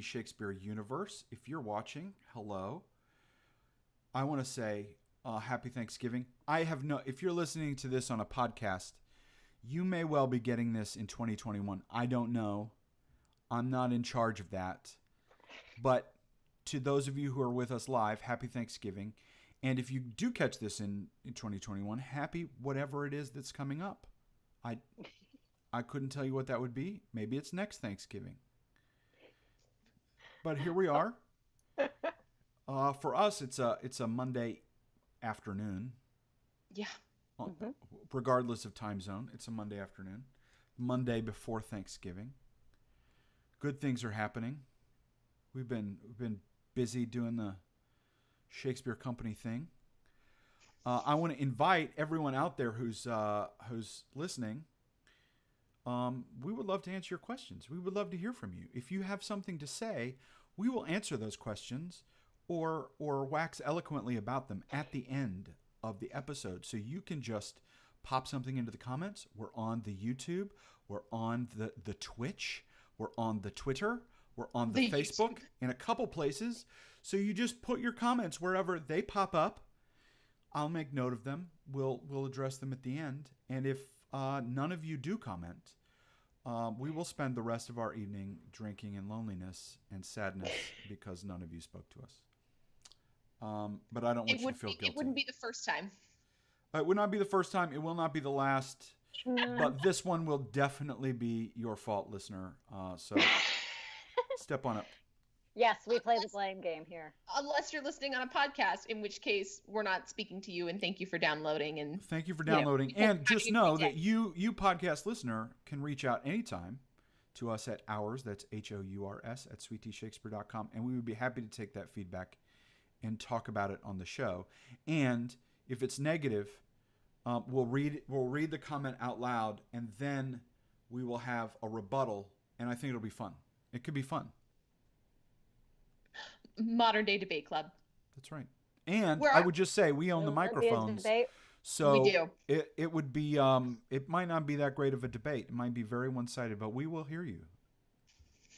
Shakespeare universe. If you're watching, hello. I want to say happy Thanksgiving. If you're listening to this on a podcast, you may well be getting this in 2021. I don't know. I'm not in charge of that. But to those of you who are with us live, happy Thanksgiving. And if you do catch this in 2021, happy whatever it is that's coming up. I couldn't tell you what that would be. Maybe it's next Thanksgiving. But here we are. For us, it's a Monday afternoon. Yeah. Mm-hmm. Regardless of time zone, it's a Monday afternoon. Monday before Thanksgiving. Good things are happening. We've been busy doing the Shakespeare Company thing. I want to invite everyone out there who's listening. We would love to answer your questions. We would love to hear from you. If you have something to say, we will answer those questions or wax eloquently about them at the end of the episode. So you can just pop something into the comments. We're on the YouTube. We're on the Twitch. We're on the Twitter. We're on the Facebook in a couple places. So you just put your comments wherever they pop up. I'll make note of them. We'll address them at the end. And if none of you do comment, we will spend the rest of our evening drinking in loneliness and sadness because none of you spoke to us. But I don't want you to feel guilty. It wouldn't be the first time. It would not be the first time. It will not be the last. But this one will definitely be your fault, listener. So step on up. Yes, we play the blame game here. Unless you're listening on a podcast, in which case we're not speaking to you, and thank you for downloading. And thank you for downloading. And just know that you podcast listener can reach out anytime to us at Hours, that's HOURS, at sweetteashakespeare.com, and we would be happy to take that feedback and talk about it on the show. And if it's negative, we'll read the comment out loud, and then we will have a rebuttal, and I think it'll be fun. It could be fun. Modern day debate club. That's right. And I would just say we own the microphones. So we do. It would be it might not be that great of a debate. It might be very one-sided, but we will hear you.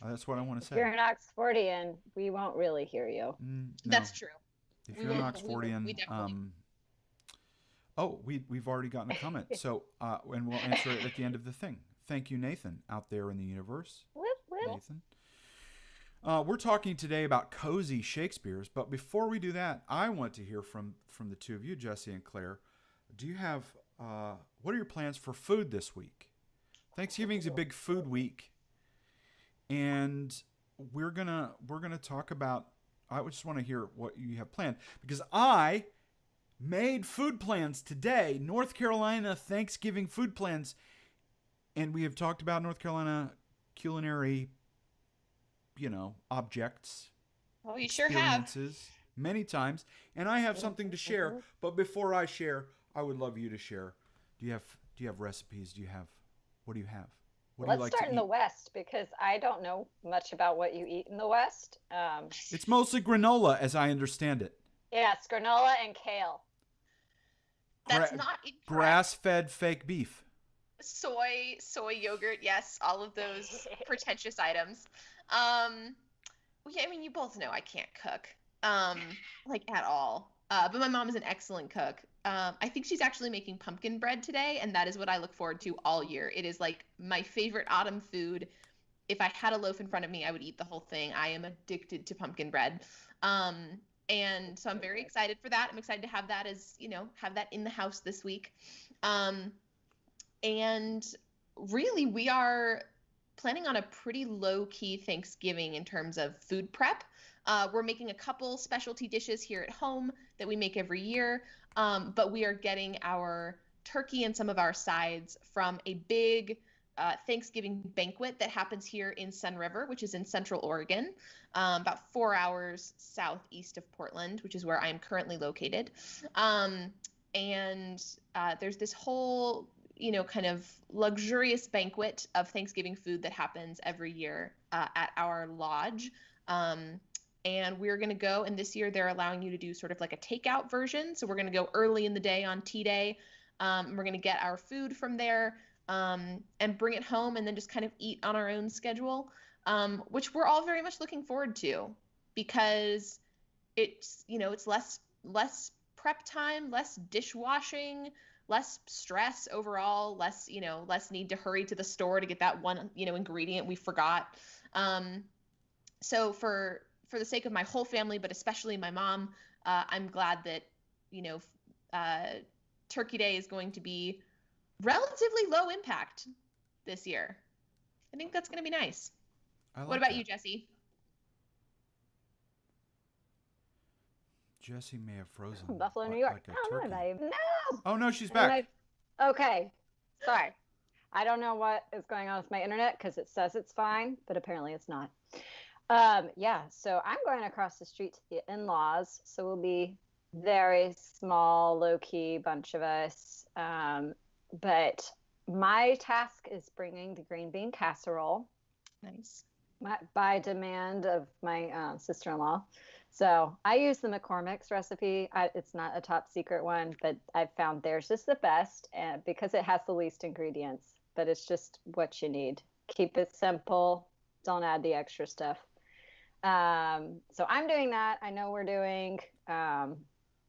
That's what I want to say. If you're an Oxfordian, we won't really hear you. No. That's true. If you're an Oxfordian, we've already gotten a comment. So and we'll answer it at the end of the thing. Thank you, Nathan, out there in the universe. Nathan. We're talking today about cozy Shakespeares, but before we do that, I want to hear from the two of you, Jesse and Claire. Do you have what are your plans for food this week? Thanksgiving's a big food week, and we're gonna talk about. I just want to hear what you have planned because I made food plans today. North Carolina Thanksgiving food plans, and we have talked about North Carolina culinary. Objects. Oh, you sure have. Many times. And I have something to share. But before I share, I would love you to share. Do you have recipes? What do you have? Let's start in the West because I don't know much about what you eat in the West. It's mostly granola, as I understand it. Yes, granola and kale. That's not incorrect. Grass-fed fake beef. Soy yogurt, yes, all of those pretentious items. You both know I can't cook, at all. But my mom is an excellent cook. I think she's actually making pumpkin bread today, and that is what I look forward to all year. It is like my favorite autumn food. If I had a loaf in front of me, I would eat the whole thing. I am addicted to pumpkin bread. And so I'm very excited for that. I'm excited to have that have that in the house this week. And really we are planning on a pretty low-key Thanksgiving in terms of food prep. We're making a couple specialty dishes here at home that we make every year, but we are getting our turkey and some of our sides from a big Thanksgiving banquet that happens here in Sun River, which is in Central Oregon, about 4 hours southeast of Portland, which is where I'm currently located. And there's this whole kind of luxurious banquet of Thanksgiving food that happens every year at our lodge. And we're going to go, and this year they're allowing you to do sort of like a takeout version. So we're going to go early in the day on tea day. We're going to get our food from there and bring it home and then just kind of eat on our own schedule. which we're all very much looking forward to because it's less prep time, less dishwashing, less stress overall, less need to hurry to the store to get that one, ingredient we forgot. So for the sake of my whole family, but especially my mom, I'm glad that, Turkey Day is going to be relatively low impact this year. I think that's going to be nice. What about you, Jesse? Jesse may have frozen. Buffalo, New York. Like a I don't turkey. know if I even know. Oh no, she's back. Okay. Sorry. I don't know what is going on with my internet because it says it's fine, but apparently it's not. Yeah, so I'm going across the street to the in-laws. So we'll be very small, low-key bunch of us. But my task is bringing the green bean casserole. Nice. By demand of my sister-in-law. So I use the McCormick's recipe. It's not a top secret one, but I've found theirs is the best because it has the least ingredients, but it's just what you need. Keep it simple. Don't add the extra stuff. So I'm doing that. I know we're doing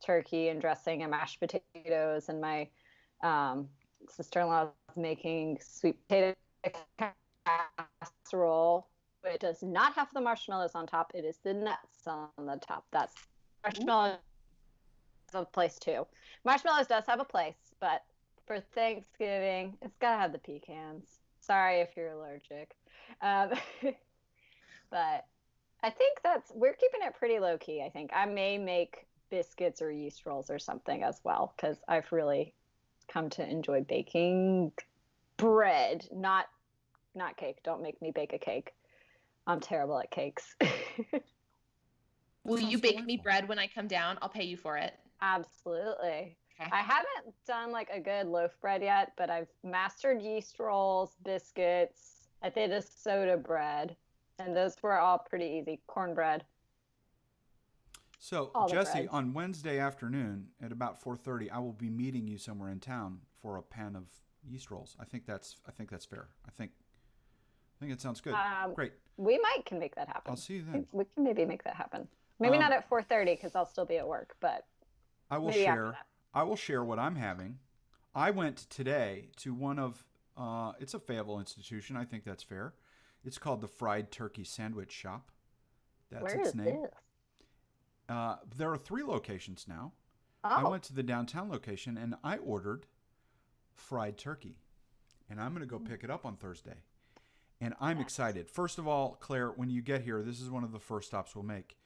turkey and dressing and mashed potatoes, and my sister-in-law is making sweet potato casserole. It does not have the marshmallows on top. It is the nuts on the top. That's marshmallows have a place too. Marshmallows does have a place, but for Thanksgiving, it's gotta have the pecans. Sorry if you're allergic, but I think we're keeping it pretty low key. I think I may make biscuits or yeast rolls or something as well because I've really come to enjoy baking bread, not cake. Don't make me bake a cake. I'm terrible at cakes. Will you bake me bread when I come down? I'll pay you for it. Absolutely. Okay. I haven't done like a good loaf bread yet, but I've mastered yeast rolls, biscuits. I did a soda bread, and those were all pretty easy. Cornbread. So, Jesse, on Wednesday afternoon at about 4:30, I will be meeting you somewhere in town for a pan of yeast rolls. I think that's fair. I think it sounds good. Great. We can make that happen. I'll see you then. We can maybe make that happen. Maybe not at 4:30 because I'll still be at work, but I will share. I will share what I'm having. I went today to one of it's a Fayetteville institution. I think that's fair. It's called the Fried Turkey Sandwich Shop. That's Where its is name. this? There are 3 locations now. Oh. I went to the downtown location and I ordered fried turkey, and I'm going to go pick it up on Thursday. And I'm excited. First of all, Claire, when you get here, this is one of the first stops we'll make.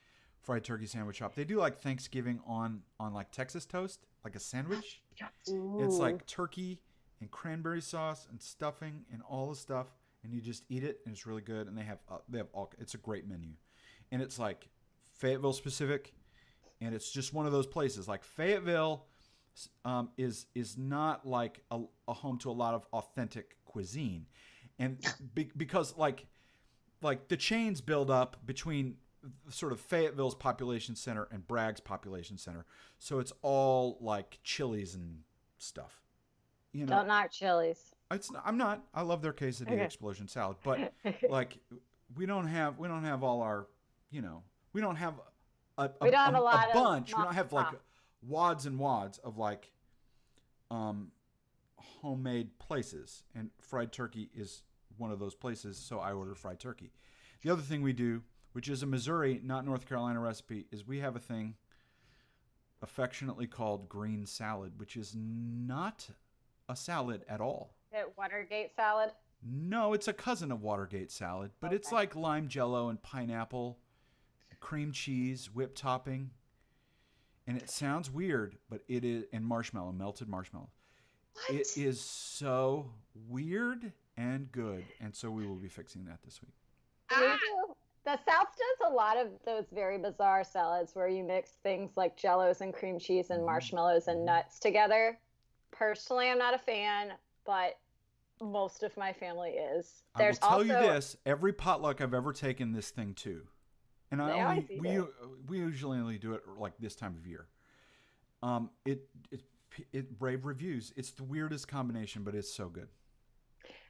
Fried Turkey Sandwich Shop. They do like Thanksgiving on like Texas toast, like a sandwich. Ooh. It's like turkey and cranberry sauce and stuffing and all the stuff, and you just eat it, and it's really good. And they have all. It's a great menu, and it's like Fayetteville specific, and it's just one of those places. Like Fayetteville is not like a home to a lot of authentic cuisine. And because like the chains build up between sort of Fayetteville's population center and Bragg's population center, so it's all like Chili's and stuff. Don't knock Chili's. I'm not. I love their quesadilla explosion salad, but like we don't have all our we don't have a bunch. We don't have like wads and wads of like homemade places, and fried turkey is one of those places, so I ordered fried turkey. The other thing we do, which is a Missouri, not North Carolina recipe, is we have a thing affectionately called green salad, which is not a salad at all. Is it Watergate salad? No, it's a cousin of Watergate salad, but it's like lime jello and pineapple, cream cheese, whipped topping, and it sounds weird, but it is, and marshmallow, melted marshmallow. What? It is so weird and good, and so we will be fixing that this week. The South does a lot of those very bizarre salads where you mix things like jellos and cream cheese and marshmallows and nuts together. Personally, I'm not a fan, but most of my family is. I will tell you this: every potluck I've ever taken this thing to, and we usually only do it like this time of year. It rave reviews. It's the weirdest combination, but it's so good.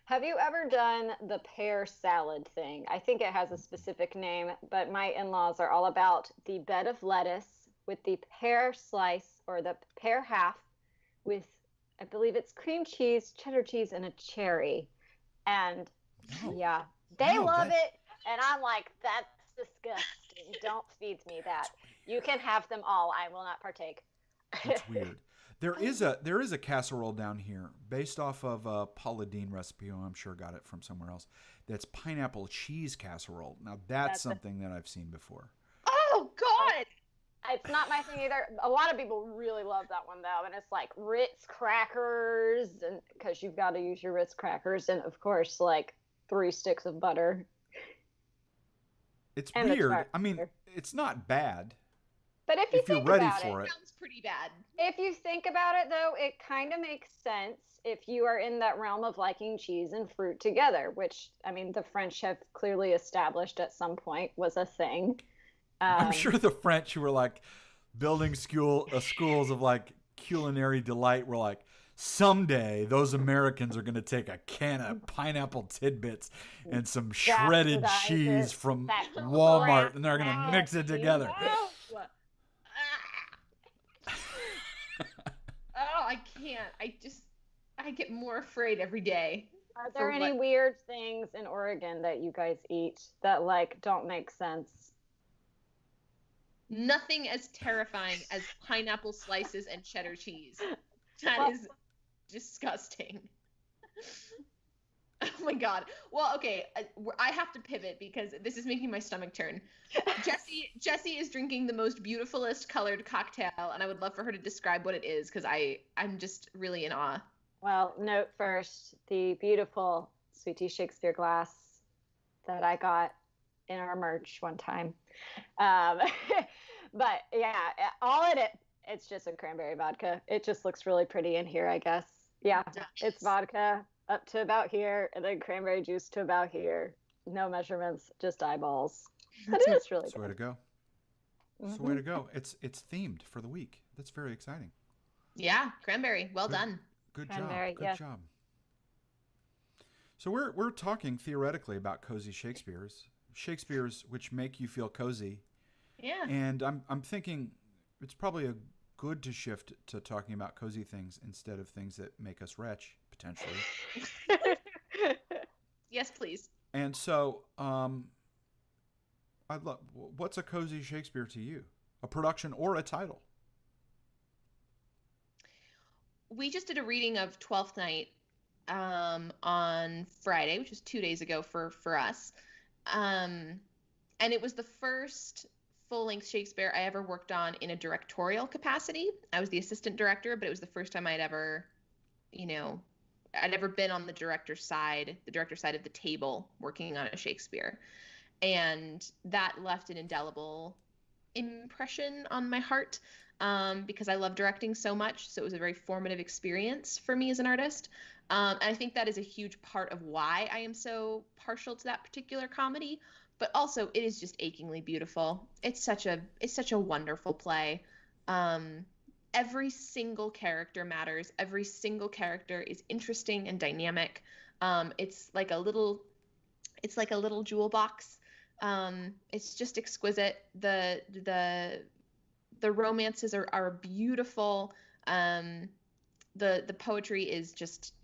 Have you ever done the pear salad thing? I think it has a specific name, but my in-laws are all about the bed of lettuce with the pear slice or the pear half with, I believe it's cream cheese, cheddar cheese, and a cherry. And No, yeah, they no, love it. And I'm like, that's disgusting. Don't feed me that. You can have them all. I will not partake. that's weird. There is a casserole down here based off of a Paula Deen recipe. Oh, I'm sure got it from somewhere else. That's pineapple cheese casserole. Now that's That's something that I've seen before. Oh God. It's not my thing either. A lot of people really love that one though, and it's like Ritz crackers, and because you've got to use your Ritz crackers, and of course like 3 sticks of butter. It's And the weird. I mean, tartar. it's not bad But if you if you're think ready about it, for it. Sounds pretty bad. if you think about it though, it kind of makes sense if you are in that realm of liking cheese and fruit together, which I mean the French have clearly established at some point was a thing. I'm sure the French who were like building schools of like culinary delight were like, someday those Americans are going to take a can of pineapple tidbits and some shredded Bastardize cheese it. from That Walmart, and they're going to crap mix it together. Oh. Oh, I can't. I get more afraid every day. Are there For any what- weird things in Oregon that you guys eat that like don't make sense? Nothing as terrifying as pineapple slices and cheddar cheese. That Well- is disgusting. Oh my God. Well, okay, I have to pivot because this is making my stomach turn. Jessie is drinking the most beautifulest colored cocktail, and I would love for her to describe what it is because I'm just really in awe. Well, note first the beautiful Sweet Tea Shakespeare glass that I got in our merch one time. But yeah, all in it, it's just a cranberry vodka. It just looks really pretty in here, I guess. Yeah, it's vodka up to about here, and then cranberry juice to about here. No measurements, just eyeballs. But it is really That's the way to good. go. That's the way to go. It's themed for the week. That's very exciting. Yeah, cranberry. Well Good. done. Good Cranberry, job. Good yes. job. So we're talking theoretically about cozy Shakespeares which make you feel cozy. Yeah. And I'm thinking it's probably a good to shift to talking about cozy things instead of things that make us wretch potentially. Yes, please. And so, what's a cozy Shakespeare to you? A production or a title? We just did a reading of Twelfth Night on Friday, which was 2 days ago for us. And it was the first full-length Shakespeare I ever worked on in a directorial capacity. I was the assistant director, but it was the first time I'd ever been on the director's side of the table working on a Shakespeare. And that left an indelible impression on my heart because I love directing so much. So it was a very formative experience for me as an artist. And I think that is a huge part of why I am so partial to that particular comedy. But also, it is just achingly beautiful. It's such a wonderful play. Every single character matters. Every single character is interesting and dynamic. It's like a little jewel box. It's just exquisite. The romances are beautiful. The poetry is just,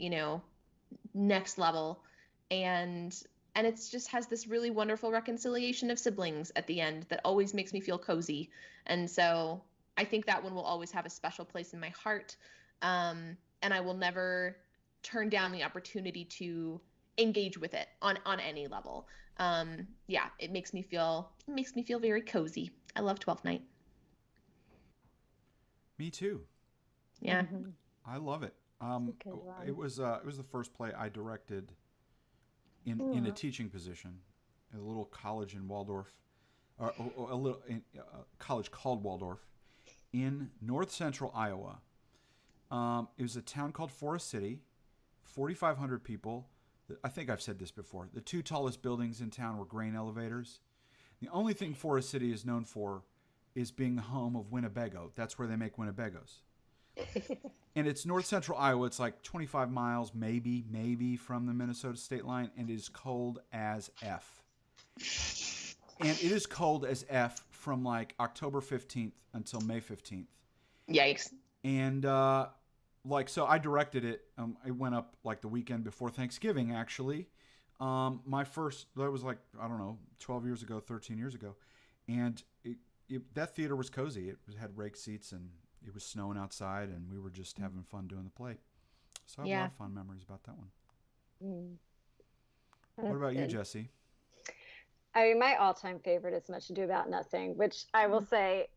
next level. And it's just has this really wonderful reconciliation of siblings at the end that always makes me feel cozy. And so I think that one will always have a special place in my heart. And I will never turn down the opportunity to engage with it on any level. It makes me feel very cozy. I love Twelfth Night. Me too. Yeah. Mhm. I love it. a good one. It was the first play I directed in a teaching position at a little college in Waldorf, or a little college called Waldorf, in north central Iowa. It was a town called Forest City, 4,500 people. I think I've said this before. The two tallest buildings in town were grain elevators. The only thing Forest City is known for is being the home of Winnebago. That's where they make Winnebagos. And it's north central Iowa. It's like 25 miles, maybe from the Minnesota state line, and it is cold as F. And it is cold as F from like October 15th until May 15th. Yikes. And so I directed it. I went up like the weekend before Thanksgiving, actually. That was like, I don't know, 12 years ago, 13 years ago. And that theater was cozy. It had rake seats, and it was snowing outside, and we were just having fun doing the play. So I have a lot of fond memories about that one. What about you, Jesse? I mean, my all-time favorite is Much Ado About Nothing, which I will say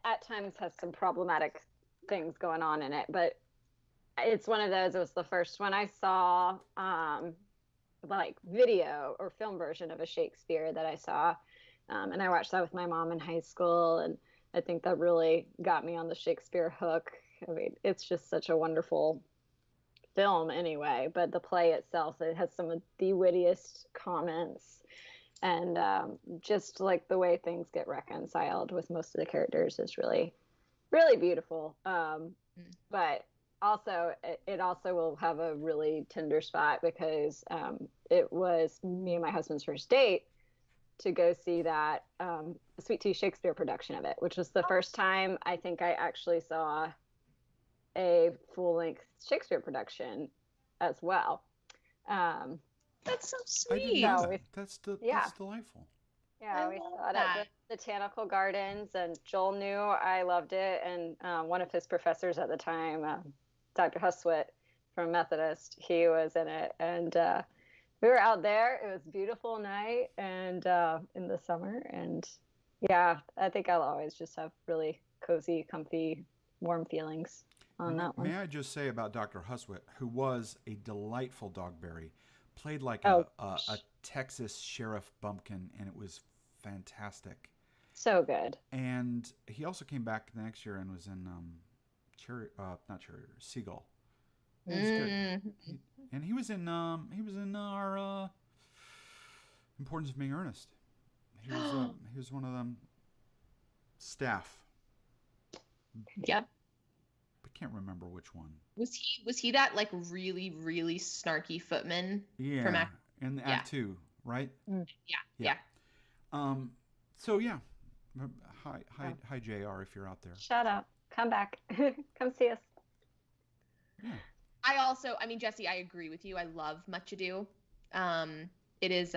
at times has some problematic things going on in it, but it's one of those. It was the first one I saw, like video or film version of a Shakespeare that I saw, and I watched that with my mom in high school, and I think that really got me on the Shakespeare hook. I mean, it's just such a wonderful film anyway, but the play itself, it has some of the wittiest comments, and just like the way things get reconciled with most of the characters is really, really beautiful. But also, it also will have a really tender spot because it was me and my husband's first date to go see that Sweet Tea Shakespeare production of it, which was the first time I think I actually saw a full-length Shakespeare production as well. That's so I didn't sweet. know So that. That's delightful. Yeah, I we love saw it that. at the Botanical Gardens, and Joel knew I loved it. And one of his professors at the time, Dr. Huswit from Methodist, he was in it. And we were out there. It was a beautiful night and in the summer. And yeah, I think I'll always just have really cozy, comfy, warm feelings on that one. May I just say about Dr. Huswit, who was a delightful Dogberry, played like Oh, a Texas sheriff bumpkin, and it was fantastic. so good. And he also came back the next year and was in Seagull. It was good. And he was in our Importance of Being Earnest. He was one of them staff. Yep. But can't remember which one. Was he that like really, really snarky footman from Act? In Act 2, right? Yeah. So yeah. Hi JR, if you're out there. Shut up. Come back. Come see us. Yeah. I mean, Jesse, I agree with you. I love Much Ado. It is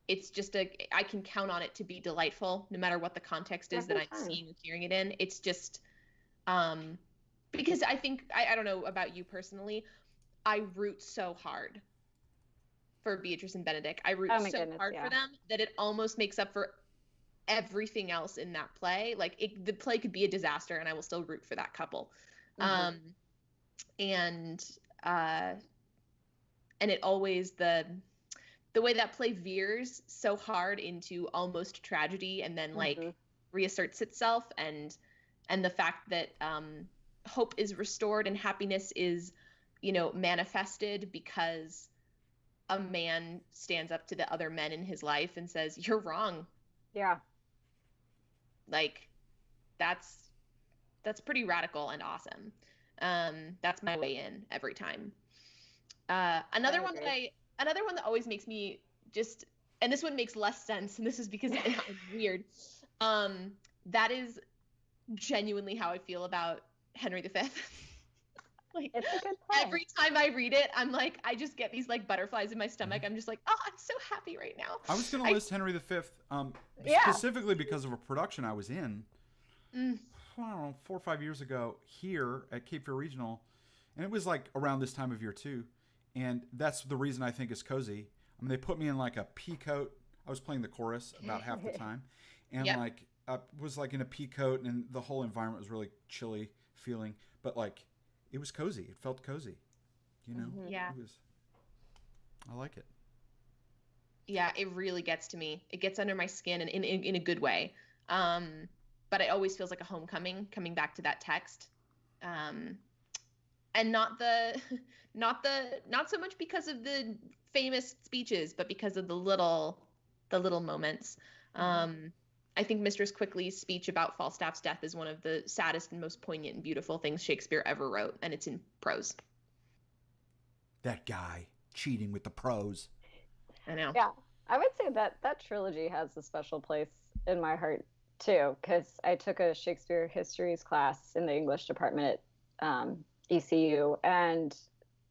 it's just I can count on it to be delightful no matter what the context is that I'm seeing or hearing it in. It's just, because I think, I don't know about you personally, I root so hard for Beatrice and Benedict. I root so hard for them that it almost makes up for everything else in that play. Like the play could be a disaster and I will still root for that couple. And it always, the way that play veers so hard into almost tragedy and then like reasserts itself, and the fact that hope is restored and happiness is, manifested because a man stands up to the other men in his life and says, "You're wrong." Yeah. Like that's pretty radical and awesome. That's my way in every time. Another one that always makes me just, and this one makes less sense, and this is because I'm weird. That is genuinely how I feel about Henry V. Like, it's a good play. Every time I read it, I'm like, I just get these like butterflies in my stomach. I'm just like, oh, I'm so happy right now. I was going to list Henry V specifically because of a production I was in, I don't know, 4 or 5 years ago here at Cape Fear Regional, and it was like around this time of year too. And that's the reason I think it's cozy. I mean, they put me in like a pea coat. I was playing the chorus about half the time, and like I was like in a pea coat, and the whole environment was really chilly feeling, but like it was cozy. It felt cozy, Yeah. It was. I like it. Yeah, it really gets to me. It gets under my skin, and in a good way. But it always feels like a homecoming, coming back to that text. And not so much because of the famous speeches, but because of the little moments. I think Mistress Quickly's speech about Falstaff's death is one of the saddest and most poignant and beautiful things Shakespeare ever wrote, and it's in prose. That guy cheating with the pros. I know. Yeah, I would say that that trilogy has a special place in my heart too, because I took a Shakespeare histories class in the English department at ECU, and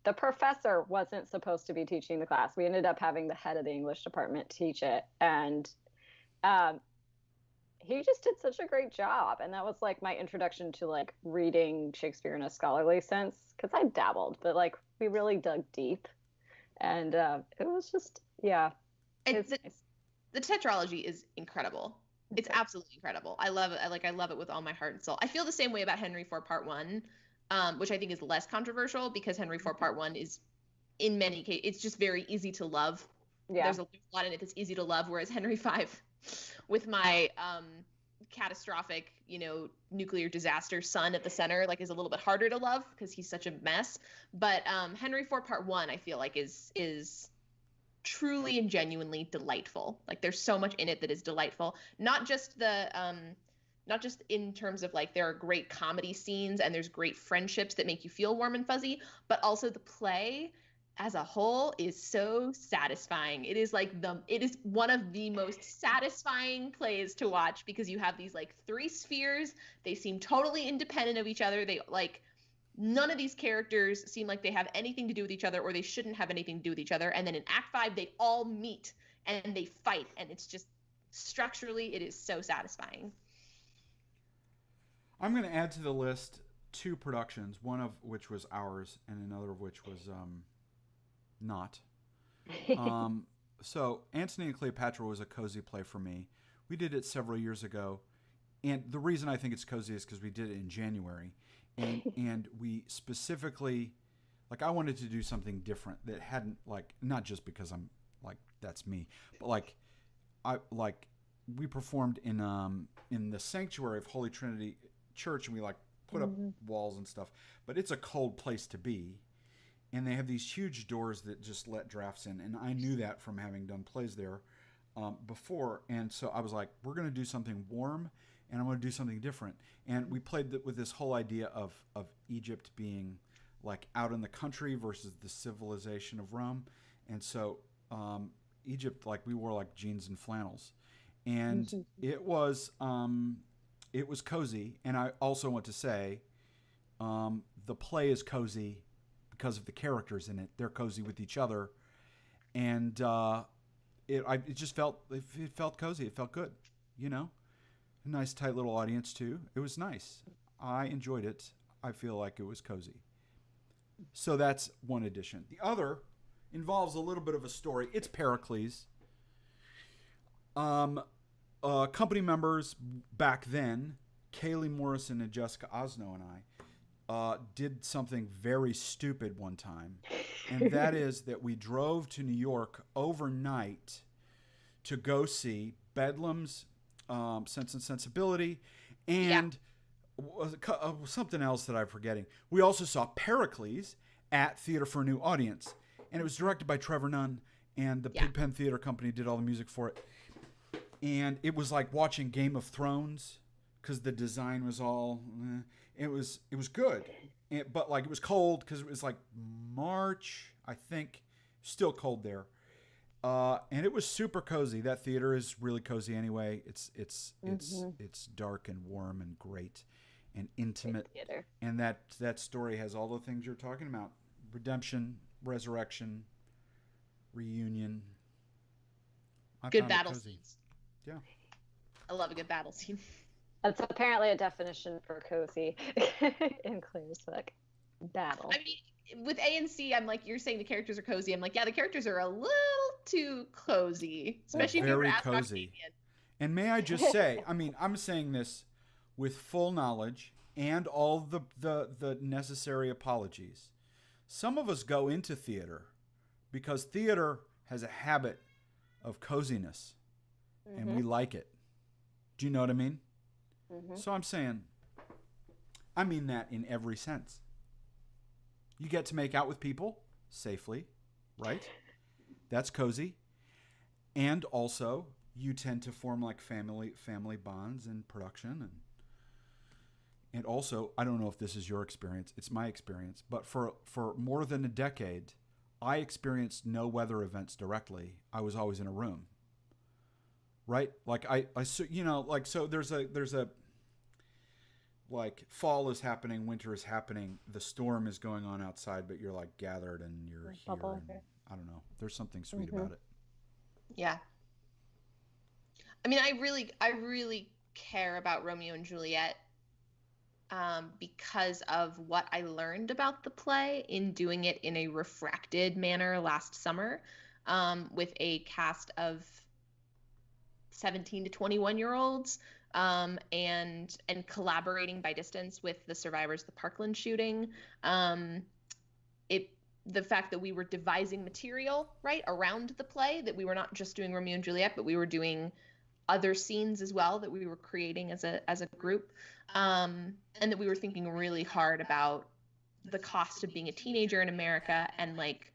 the professor wasn't supposed to be teaching the class. We ended up having the head of the English department teach it, and um, he just did such a great job. And that was like my introduction to like reading Shakespeare in a scholarly sense, because I dabbled, but like we really dug deep, and it was just yeah, it's the, nice. the tetralogy is incredible. It's absolutely incredible. I love it. I love it with all my heart and soul. I feel the same way about Henry IV Part 1, which I think is less controversial because Henry IV Part 1 is, in many cases, it's just very easy to love. Yeah. There's a lot in it that's easy to love, whereas Henry V, with my catastrophic, nuclear disaster son at the center, like, is a little bit harder to love because he's such a mess. But Henry IV Part 1, I feel like is truly and genuinely delightful. Like, there's so much in it that is delightful. Not just in terms of like there are great comedy scenes and there's great friendships that make you feel warm and fuzzy, but also the play as a whole is so satisfying. It is one of the most satisfying plays to watch because you have these like three spheres. They seem totally independent of each other. They like none of these characters seem like they have anything to do with each other, or they shouldn't have anything to do with each other. And then in Act 5, they all meet and they fight, and it's just structurally, it is so satisfying. I'm going to add to the list 2 productions, one of which was ours and another of which was not. So Antony and Cleopatra was a cozy play for me. We did it several years ago, and the reason I think it's cozy is because we did it in January, and we specifically, like, I wanted to do something different that hadn't, like, not just because I'm like that's me, but we performed in the sanctuary of Holy Trinity Church, and we like put up walls and stuff, but it's a cold place to be, and they have these huge doors that just let drafts in, and I knew that from having done plays there before, and so I was like, we're going to do something warm, and I'm going to do something different. And we played with this whole idea of Egypt being like out in the country versus the civilization of Rome. And so Egypt, like, we wore like jeans and flannels, and it was cozy. And I also want to say the play is cozy because of the characters in it. They're cozy with each other, and it just felt cozy. It felt good, A nice tight little audience too. It was nice. I enjoyed it. I feel like it was cozy. So that's one edition. The other involves a little bit of a story. It's Pericles. Company members back then, Kaylee Morrison and Jessica Osno and I, did something very stupid one time. And that is that we drove to New York overnight to go see Bedlam's Sense and Sensibility, and something else that I'm forgetting. We also saw Pericles at Theater for a New Audience, and it was directed by Trevor Nunn, and the Pigpen Theater Company did all the music for it. And it was like watching Game of Thrones because the design was all. It was good, but like it was cold because it was like March, I think, still cold there. And it was super cozy. That theater is really cozy anyway. It's dark and warm and great and intimate. Theater. And that story has all the things you're talking about: redemption, resurrection, reunion. Good battle scenes. Yeah. I love a good battle scene. That's apparently a definition for cozy in Claire's book. Battle. I mean, with A and C, I'm like, you're saying the characters are cozy. I'm like, yeah, the characters are a little too cozy, especially if you were asked cozy. And may I just say, I mean, I'm saying this with full knowledge and all the necessary apologies. Some of us go into theater because theater has a habit of coziness, and we like it. Do you know what I mean? So I'm saying, I mean that in every sense. You get to make out with people safely, right? That's cozy. And also, you tend to form like family bonds in production, and also, I don't know if this is your experience, it's my experience, but for more than a decade, I experienced no weather events directly. I was always in a room, right? Like so, like, so there's a like fall is happening, winter is happening, the storm is going on outside, but you're like gathered and you're here. Bubble. And I don't know. There's something sweet Mm-hmm. about it. Yeah. I mean, I really care about Romeo and Juliet because of what I learned about the play in doing it in a refracted manner last summer with a cast of 17 to 21-year-olds and collaborating by distance with the survivors of the Parkland shooting. The fact that we were devising material right around the play, that we were not just doing Romeo and Juliet, but we were doing other scenes as well that we were creating as a group, and that we were thinking really hard about the cost of being a teenager in America and like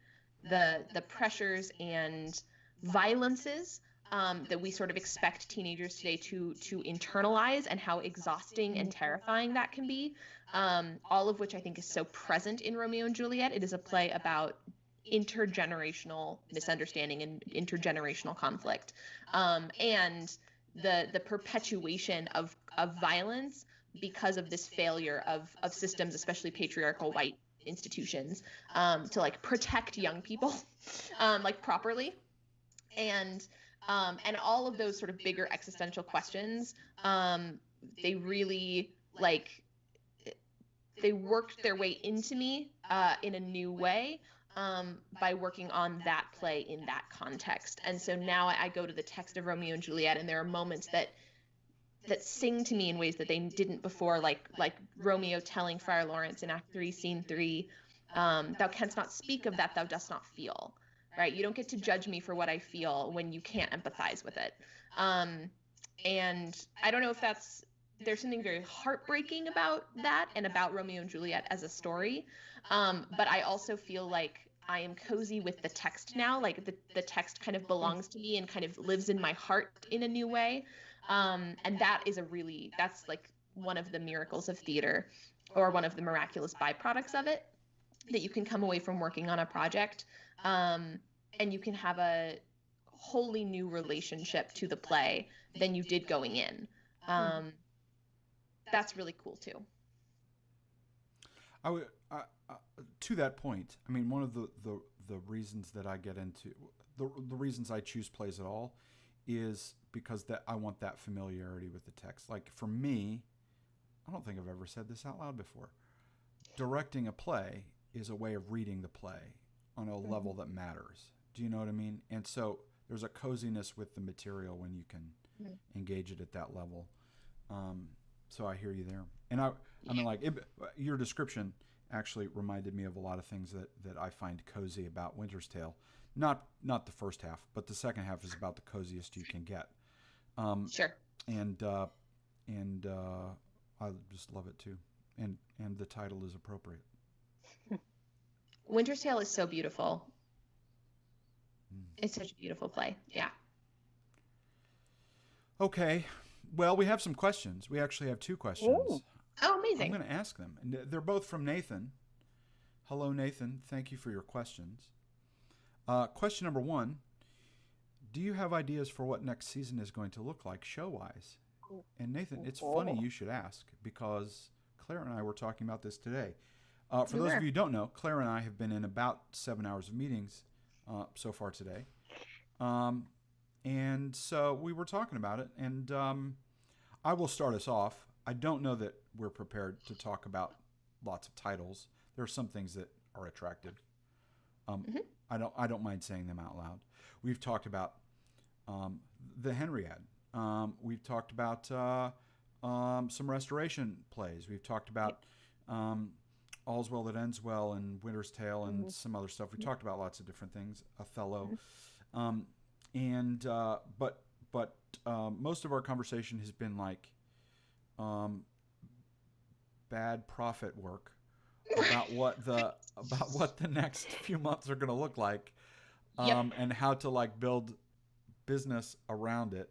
the pressures and violences that we sort of expect teenagers today to internalize, and how exhausting and terrifying that can be. All of which I think is so present in Romeo and Juliet. It is a play about intergenerational misunderstanding and intergenerational conflict, and the perpetuation of violence because of this failure of systems, especially patriarchal white institutions, to like protect young people like properly, and all of those sort of bigger existential questions. They really like they worked their way into me in a new way by working on that play in that context. And so now I go to the text of Romeo and Juliet, and there are moments that sing to me in ways that they didn't before, like Romeo telling Friar Lawrence in Act 3, Scene 3, thou canst not speak of that thou dost not feel, right? You don't get to judge me for what I feel when you can't empathize with it. And I don't know if there's something very heartbreaking about that and about Romeo and Juliet as a story. But I also feel like I am cozy with the text now. Like the text kind of belongs to me and kind of lives in my heart in a new way. And that's like one of the miracles of theater, or one of the miraculous byproducts of it, that you can come away from working on a project and you can have a wholly new relationship to the play than you did going in. That's really cool too. To that point, I mean, one of the reasons that I get into the reasons I choose plays at all is because that I want that familiarity with the text. Like for me, I don't think I've ever said this out loud before. Directing a play is a way of reading the play on a level that matters. Do you know what I mean? And so there's a coziness with the material when you can engage it at that level. So I hear you there. And I mean, like your description actually reminded me of a lot of things that I find cozy about Winter's Tale. Not the first half, but the second half is about the coziest you can get. Sure. And I just love it too. And the title is appropriate. Winter's Tale is so beautiful. It's such a beautiful play. Yeah. Okay. Well, we have some questions. We actually have two questions. Ooh. Oh, amazing. I'm going to ask them. And they're both from Nathan. Hello, Nathan. Thank you for your questions. Question number one, do you have ideas for what next season is going to look like show-wise? And Nathan, it's funny you should ask, because Claire and I were talking about this today. For those of you who don't know, Claire and I have been in about 7 hours of meetings so far today. And so we were talking about it, and I will start us off. I don't know that we're prepared to talk about lots of titles. There are some things that are attractive. I don't mind saying them out loud. We've talked about the Henriade. We've talked about some restoration plays. We've talked about All's Well That Ends Well and Winter's Tale and some other stuff. We talked about lots of different things. Othello. But most of our conversation has been like bad prophet work about what the next few months are going to look like, and how to like build business around it.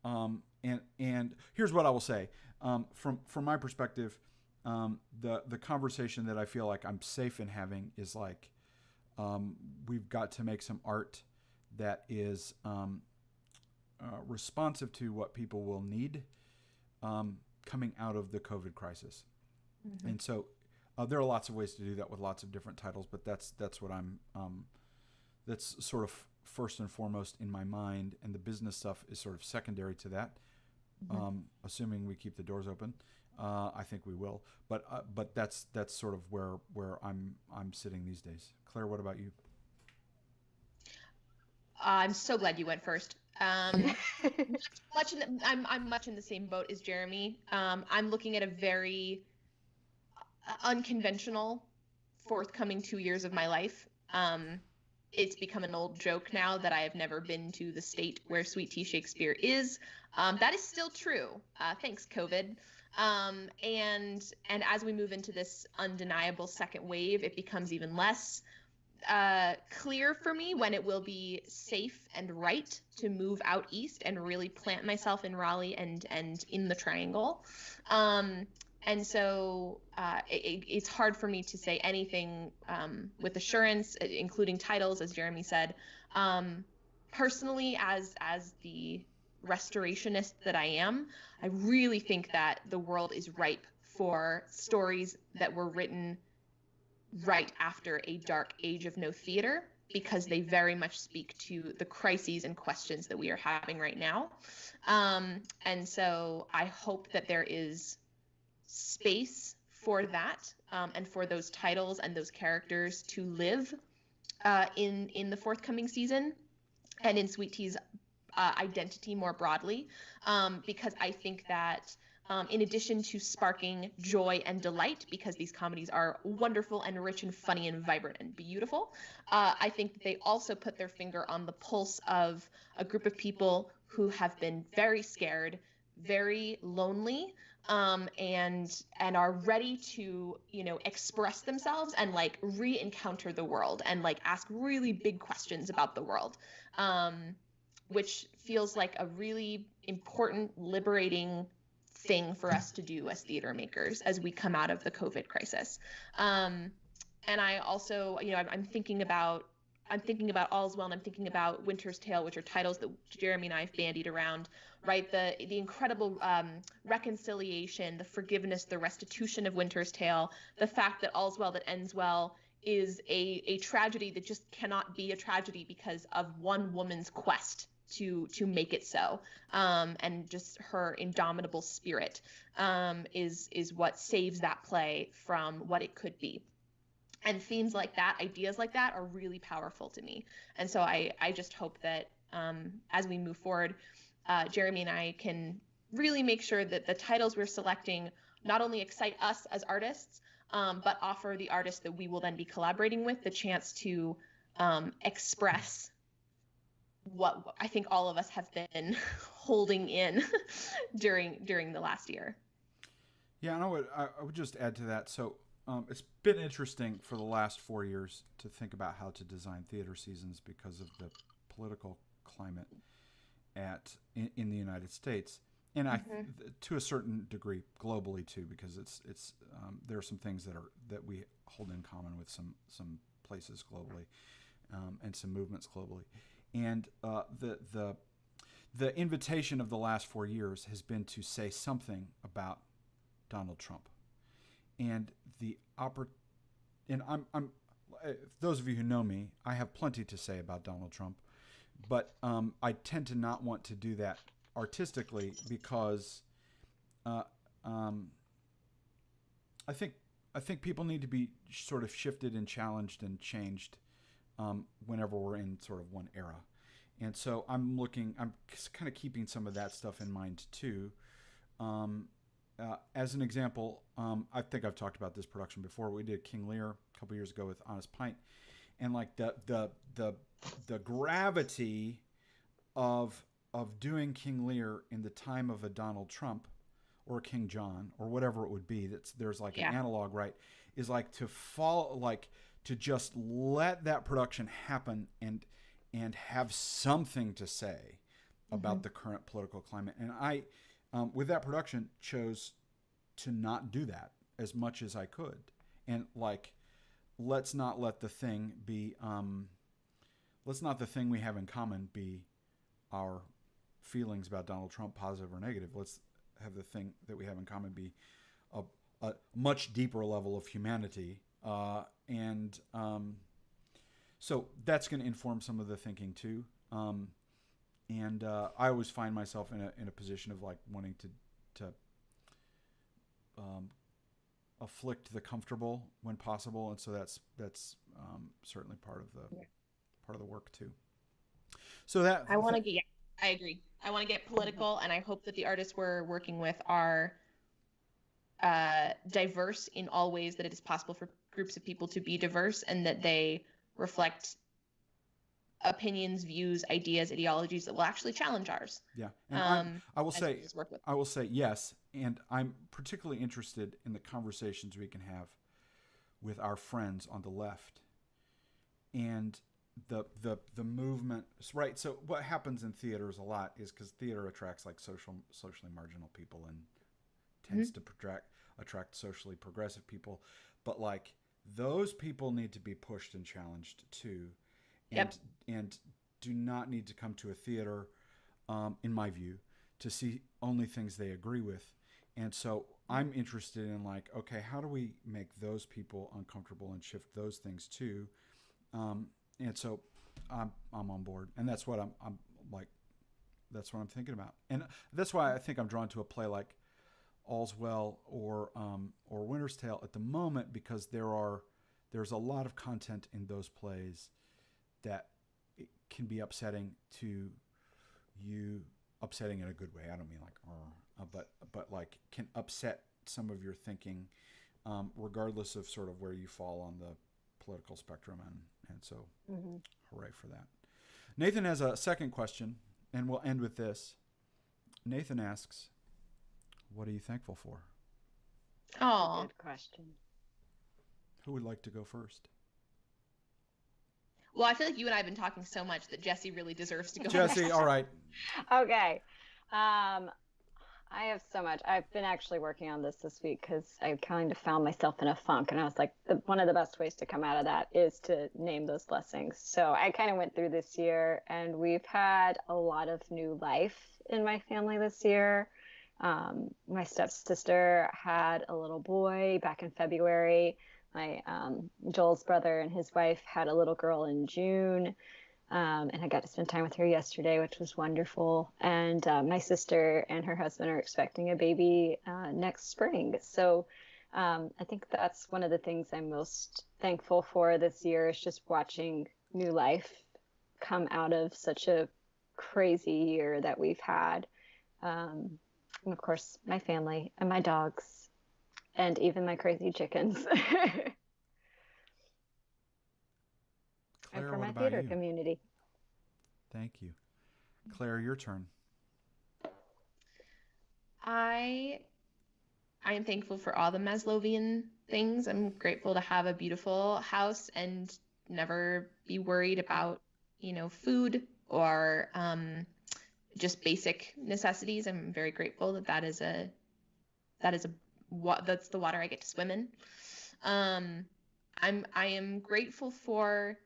And here's what I will say. From my perspective, the conversation that I feel like I'm safe in having is like, we've got to make some art that is responsive to what people will need coming out of the COVID crisis. Mm-hmm. And so there are lots of ways to do that with lots of different titles, but that's what I'm that's sort of first and foremost in my mind, and the business stuff is sort of secondary to that. Mm-hmm. Assuming we keep the doors open, I think we will. But that's sort of where I'm sitting these days. Claire, what about you? I'm so glad you went first. I'm much in the same boat as Jeremy. I'm looking at a very unconventional forthcoming 2 years of my life. It's become an old joke now that I have never been to the state where Sweet Tea Shakespeare is. That is still true. Thanks, COVID. And as we move into this undeniable second wave, it becomes even less clear for me when it will be safe and right to move out east and really plant myself in Raleigh and in the Triangle. And so it's hard for me to say anything with assurance, including titles, as Jeremy said. Personally, as the restorationist that I am, I really think that the world is ripe for stories that were written right after a dark age of no theater, because they very much speak to the crises and questions that we are having right now. And so I hope that there is space for that, and for those titles and those characters to live in the forthcoming season, and in Sweet Tea's identity more broadly, because I think that in addition to sparking joy and delight, because these comedies are wonderful and rich and funny and vibrant and beautiful, I think that they also put their finger on the pulse of a group of people who have been very scared, very lonely, and are ready to, express themselves and like re-encounter the world and like ask really big questions about the world, which feels like a really important, liberating thing for us to do as theater makers as we come out of the COVID crisis. And I also, I'm thinking about All's Well, and I'm thinking about Winter's Tale, which are titles that Jeremy and I have bandied around, right? The incredible reconciliation, the forgiveness, the restitution of Winter's Tale, the fact that All's Well That Ends Well is a tragedy that just cannot be a tragedy because of one woman's quest to make it so, and just her indomitable spirit is what saves that play from what it could be. And themes like that, ideas like that, are really powerful to me. And so I just hope that as we move forward, Jeremy and I can really make sure that the titles we're selecting not only excite us as artists, but offer the artists that we will then be collaborating with the chance to express what I think all of us have been holding in during the last year. Yeah, and I would just add to that. So it's been interesting for the last 4 years to think about how to design theater seasons because of the political climate in the United States, and to a certain degree globally too, because it's there are some things that we hold in common with some places globally, and some movements globally. And the invitation of the last 4 years has been to say something about Donald Trump, and I'm those of you who know me, I have plenty to say about Donald Trump, but I tend to not want to do that artistically because I think people need to be sort of shifted and challenged and changed whenever we're in sort of one era. And so I'm kind of keeping some of that stuff in mind too. As an example, I think I've talked about this production before. We did King Lear a couple years ago with Honest Pint, and like the gravity of doing King Lear in the time of a Donald Trump or King John or whatever it would be. There's like an analog, right? Is like to just let that production happen and have something to say. about the current political climate. And I, with that production, chose to not do that as much as I could. And like, let's not let the thing be, let's not the thing we have in common be our feelings about Donald Trump, positive or negative. Let's have the thing that we have in common be a much deeper level of humanity. And so that's going to inform some of the thinking too. And I always find myself in a position of like wanting to afflict the comfortable when possible, and so that's certainly part of the work too. So that I want to get. I agree. I want to get political, and I hope that the artists we're working with are diverse in all ways that it is possible for groups of people to be diverse, and that they reflect opinions, views, ideas, ideologies that will actually challenge ours. Yeah, and I will say yes, and I'm particularly interested in the conversations we can have with our friends on the left, and the movement. Right. So what happens in theaters a lot is because theater attracts like socially marginal people and tends to attract socially progressive people, but like those people need to be pushed and challenged too. And do not need to come to a theater, in my view, to see only things they agree with. And so I'm interested in like, okay, how do we make those people uncomfortable and shift those things too? And so I'm on board, and that's what I'm like. That's what I'm thinking about, and that's why I think I'm drawn to a play like All's Well or Winter's Tale at the moment, because there's a lot of content in those plays that it can be upsetting to you, upsetting in a good way. I don't mean like, but like can upset some of your thinking, regardless of sort of where you fall on the political spectrum, and so hooray for that. Nathan has a second question, and we'll end with this. Nathan asks, "What are you thankful for?" Oh, good question. Who would like to go first? Well, I feel like you and I have been talking so much that Jesse really deserves to go. Jesse, all right. Okay. I have so much. I've been actually working on this week because I kind of found myself in a funk, and I was like, one of the best ways to come out of that is to name those blessings. So I kind of went through this year, and we've had a lot of new life in my family this year. My stepsister had a little boy back in February. My Joel's brother and his wife had a little girl in June. And I got to spend time with her yesterday, which was wonderful. And my sister and her husband are expecting a baby next spring. So I think that's one of the things I'm most thankful for this year, is just watching new life come out of such a crazy year that we've had. And of course, my family and my dogs, and even my crazy chickens. Claire, and for my what theater about you? community. Thank you. Claire, your turn. I am thankful for all the Maslowian things. I'm grateful to have a beautiful house and never be worried about, food or just basic necessities. I'm very grateful that's the water I get to swim in. I am grateful for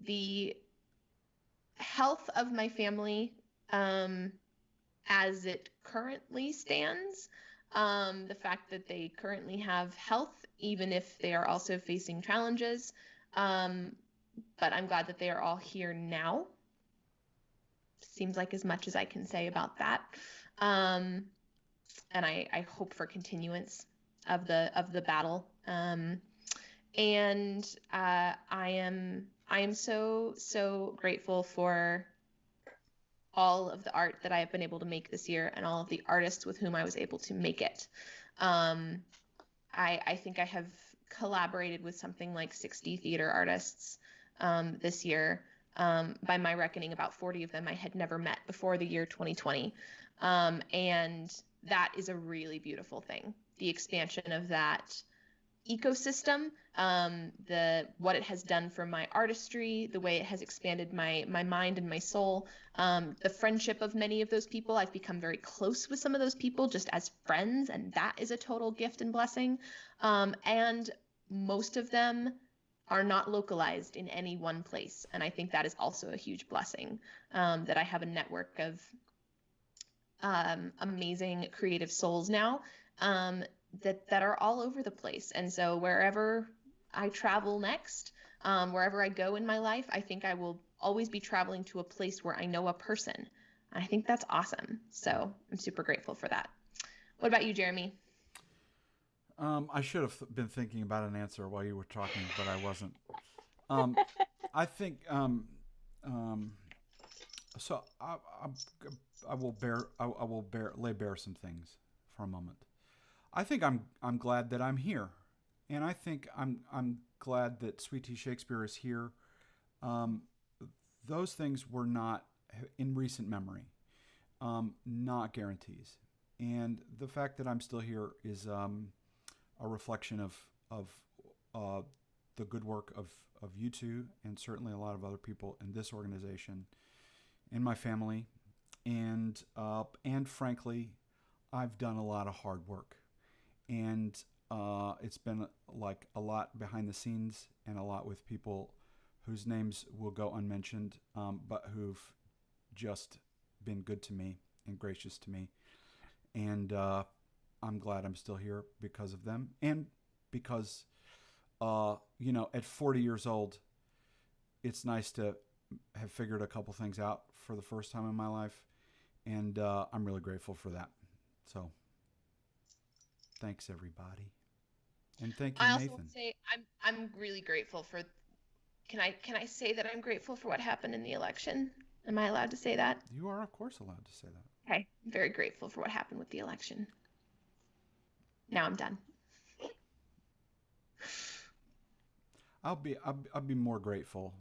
the health of my family as it currently stands. The fact that they currently have health, even if they are also facing challenges. But I'm glad that they are all here now. Seems like as much as I can say about that. And I hope for continuance of the battle. And I am so grateful for all of the art that I have been able to make this year and all of the artists with whom I was able to make it. I think I have collaborated with something like 60 theater artists this year. By my reckoning, about 40 of them I had never met before the year 2020. And that is a really beautiful thing. The expansion of that ecosystem, the what it has done for my artistry, the way it has expanded my mind and my soul, the friendship of many of those people. I've become very close with some of those people just as friends, and that is a total gift and blessing. And most of them are not localized in any one place, and I think that is also a huge blessing, that I have a network of amazing creative souls now, that are all over the place. And so wherever I travel next, wherever I go in my life, I think I will always be traveling to a place where I know a person. I think that's awesome. So I'm super grateful for that. What about you, Jeremy? I should have been thinking about an answer while you were talking, but I wasn't. Um, I think um, so. I will bear. I will bear lay bare some things for a moment. I think I'm glad that I'm here, and I think I'm glad that Sweet Tea Shakespeare is here. Um, those things were not in recent memory, not guarantees, and the fact that I'm still here is a reflection of uh, the good work of you two, and certainly a lot of other people in this organization, in my family, and frankly, I've done a lot of hard work, and it's been like a lot behind the scenes and a lot with people whose names will go unmentioned, but who've just been good to me and gracious to me, and I'm glad I'm still here because of them, and because at 40 years old, it's nice to have figured a couple things out for the first time in my life, and I'm really grateful for that. So, thanks everybody, and thank you, I also want Nathan. to say I'm really grateful for. Can I say that I'm grateful for what happened in the election? Am I allowed to say that? You are, of course, allowed to say that. Okay. I'm very grateful for what happened with the election. Now I'm done. I'll be more grateful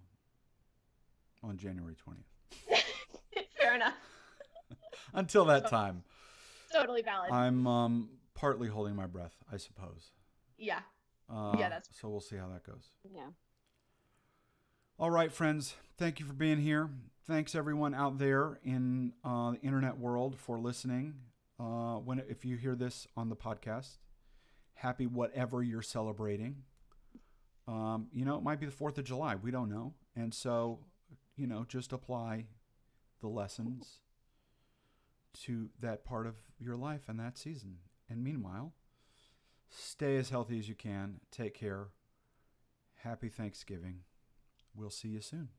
on January 20th. Fair enough. Until that time, Totally valid. I'm partly holding my breath, I suppose. Yeah. Yeah, that's So we'll see how that goes. Yeah. All right, friends. Thank you for being here. Thanks everyone out there in the internet world for listening. If you hear this on the podcast, happy whatever you're celebrating. It might be the 4th of July. We don't know, and so just apply the lessons to that part of your life and that season. And meanwhile, stay as healthy as you can. Take care. Happy Thanksgiving. We'll see you soon.